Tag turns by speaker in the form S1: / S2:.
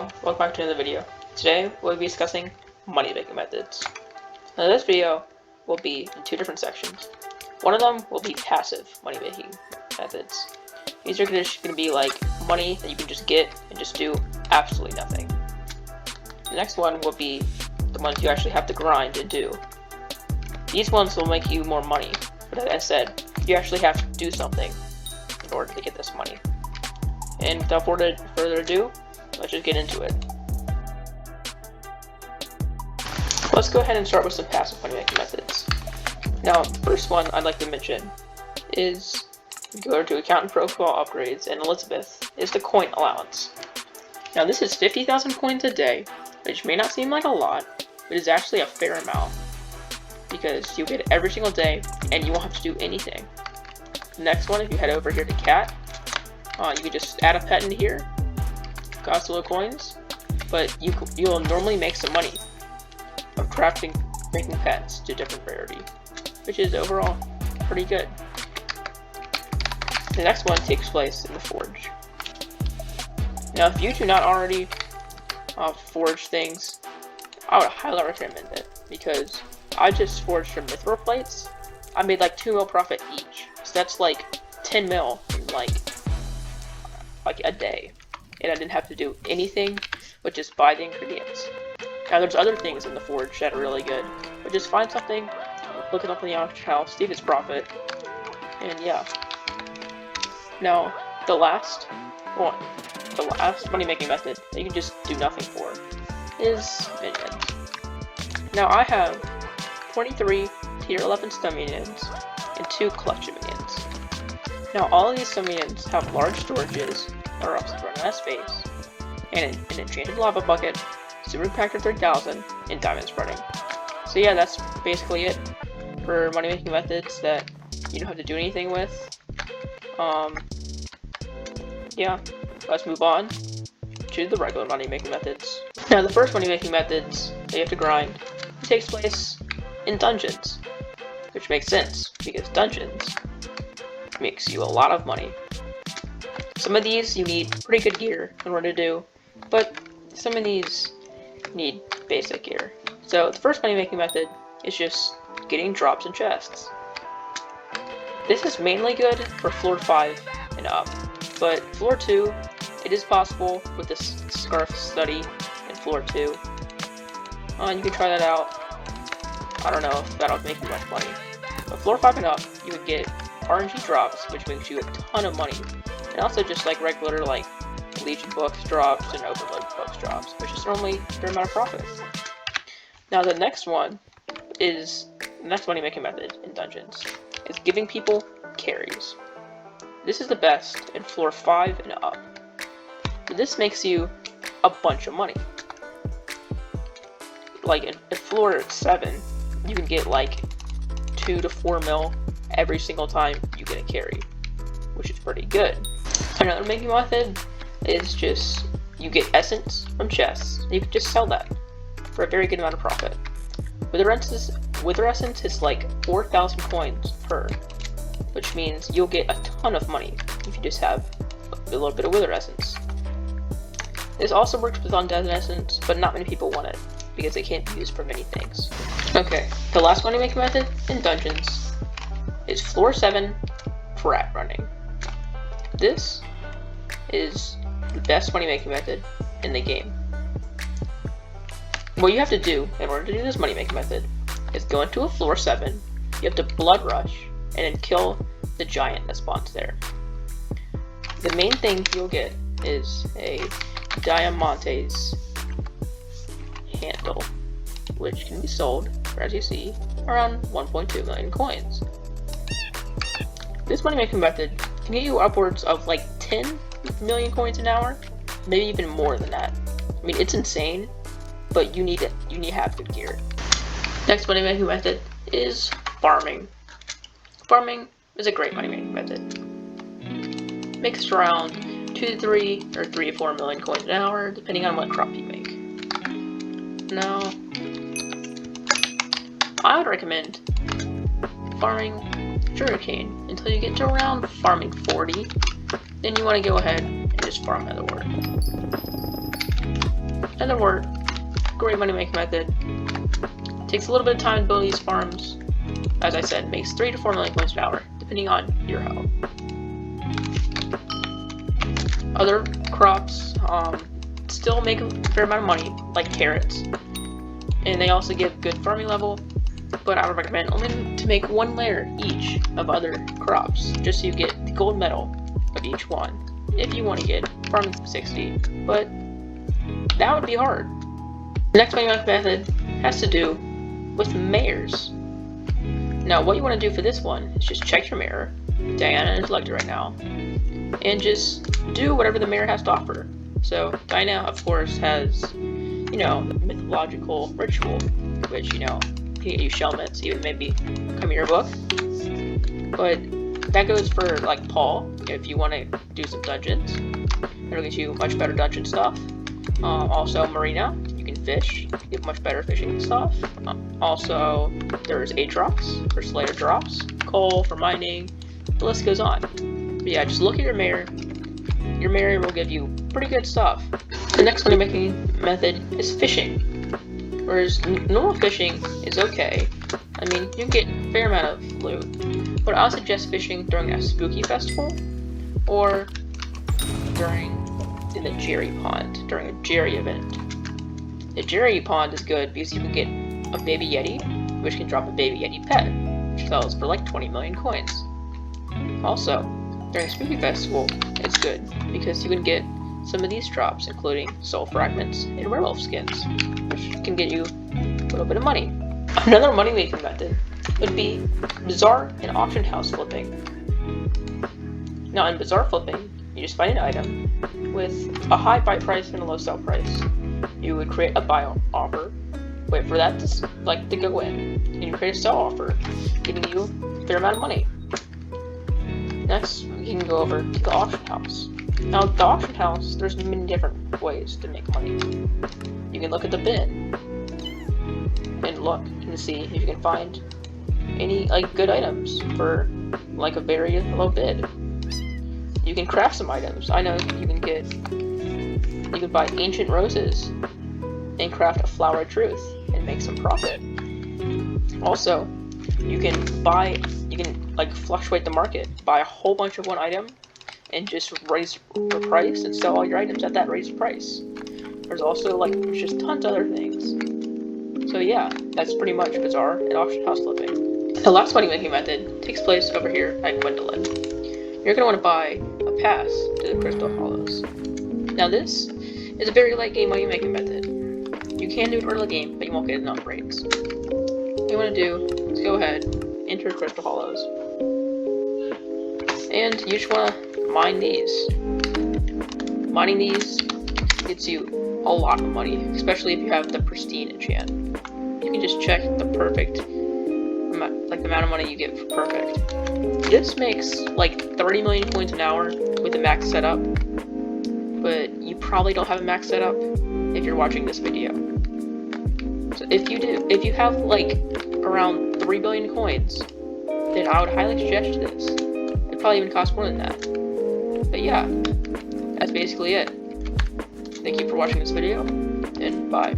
S1: Hello, welcome back to another video. Today we'll be discussing money making methods. Now this video will be in two different sections. One of them will be passive money making methods. These are just going to be like money that you can just get and just do absolutely nothing. The next one will be the ones you actually have to grind and do. These ones will make you more money, but as I said, you actually have to do something in order to get this money. And without further ado, let's just get into it. Let's go ahead and start with some passive money making methods. Now, the first one I'd like to mention is go to account and profile upgrades, and Elizabeth is the coin allowance. Now this is 50,000 coins a day, which may not seem like a lot, but is actually a fair amount because you get it every single day and you won't have to do anything. The next one, if you head over here to cat, you can just add a pet into here. Costs a little coins, but you'll normally make some money from making pets to different rarity, which is overall pretty good. The next one takes place in the forge. Now, if you do not already forge things, I would highly recommend it because I just forged some mithril plates. I made like 2 mil profit each, so that's like 10 mil in like a day. And I didn't have to do anything but just buy the ingredients. Now there's other things in the forge that are really good, but just find something, look it up on the auction house, see if it's profit, and yeah. Now the last money making method that you can just do nothing for is minions. Now I have 23 tier 11 stun minions and 2 collection minions. Now all of these stun minions have large storages, or else run out of space, and an enchanted lava bucket, super impactor 3000, and diamond spreading. So yeah, that's basically it for money making methods that you don't have to do anything with. Yeah, let's move on to the regular money making methods. Now the first money making methods that you have to grind takes place in dungeons, which makes sense because dungeons makes you a lot of money. Some of these you need pretty good gear in order to do, but some of these need basic gear. So the first money making method is just getting drops and chests. This is mainly good for floor 5 and up, but floor 2, it is possible with this scarf study in floor 2. You can try that out. I don't know if that'll make you much money. But floor 5 and up, you would get RNG drops, which makes you a ton of money. And also just like regular like Legion books drops and Overload books drops, which is normally a fair amount of profit. Now the next money making method in dungeons is giving people carries. This is the best in floor 5 and up. This makes you a bunch of money. Like in floor 7, you can get like 2 to 4 mil every single time you get a carry, which is pretty good. Another making method is just you get essence from chests, and you can just sell that for a very good amount of profit. Wither essence is like 4,000 coins per, which means you'll get a ton of money if you just have a little bit of wither essence. This also works with undead essence, but not many people want it because it can't be used for many things. Okay, the last money making method in dungeons is floor 7 frat running. This is the best money making method in the game. What you have to do in order to do this money making method is go into a floor 7, you have to blood rush, and then kill the giant that spawns there. The main thing you'll get is a Diamantes handle, which can be sold for, as you see, around 1.2 million coins. This money making method can get you upwards of like 10 million coins an hour, maybe even more than that. I mean, it's insane, but you need to have good gear. Next money making method is farming. Farming is a great money making method. Makes around 2 to 3 or 3 to 4 million coins an hour, depending on what crop you make. Now, I would recommend farming sugarcane until you get to around farming 40. Then you want to go ahead and just farm other work. Netherwort, great money making method. Takes a little bit of time to build these farms. As I said, makes 3 to 4 million coins an hour, depending on your health. Other crops still make a fair amount of money, like carrots, and they also give good farming level. But I would recommend only to make 1 layer each of other crops, just so you get the gold medal of each one. If you want to get farming 60, but that would be hard. The next money making method has to do with mares. Now, what you want to do for this one is just check your mare. Diana is elected right now, and just do whatever the mare has to offer. So Diana, of course, has, you know, the mythological ritual, which, you know, can get you shellmets, even maybe come in your book. But that goes for like Paul, if you want to do some dungeons. It'll get you much better dungeon stuff. Also Marina, you can fish, get much better fishing stuff. Also there's Aatrox for Slayer drops, coal for mining, the list goes on. But yeah, just look at your mare. Your mare will give you pretty good stuff. The next money making method is fishing. Whereas normal fishing is okay. I mean, you can get a fair amount of loot, but I'll suggest fishing during a spooky festival, or in the Jerry Pond, during a Jerry event. The Jerry Pond is good because you can get a baby Yeti, which can drop a baby Yeti pet, which sells for like 20 million coins. Also, during a spooky festival, it's good because you can get some of these drops, including soul fragments and werewolf skins, which can get you a little bit of money. Another money making method would be bazaar and auction house flipping. Now in bazaar flipping, you just find an item with a high buy price and a low sell price. You would create a buy offer, wait for that to go in, and you create a sell offer, giving you a fair amount of money. Next, we can go over to the auction house. Now, the auction house, there's many different ways to make money. You can look at the bin and look and see if you can find any good items for like a very low bid. You can craft some items. I know you can buy ancient roses and craft a flower of truth and make some profit. Also, you can fluctuate the market, buy a whole bunch of one item and just raise the price and sell all your items at that raised price. There's also there's just tons of other things. So yeah, that's pretty much bazaar and auction house flipping. The last money making method takes place over here at Gwendolyn. You're going to want to buy a pass to the Crystal Hollows. Now this is a very late game money making method. You can do it early game, but you won't get enough rates. What you want to do is go ahead, enter Crystal Hollows, and you just want to mine these. Mining these gets you a lot of money, especially if you have the pristine enchant. You can just check the perfect amount, the amount of money you get for perfect. This makes 30 million coins an hour with a max setup, but you probably don't have a max setup if you're watching this video. So if you have around 3 billion coins, then I would highly suggest this. It probably even costs more than that. But yeah, that's basically it. Thank you for watching this video, and bye.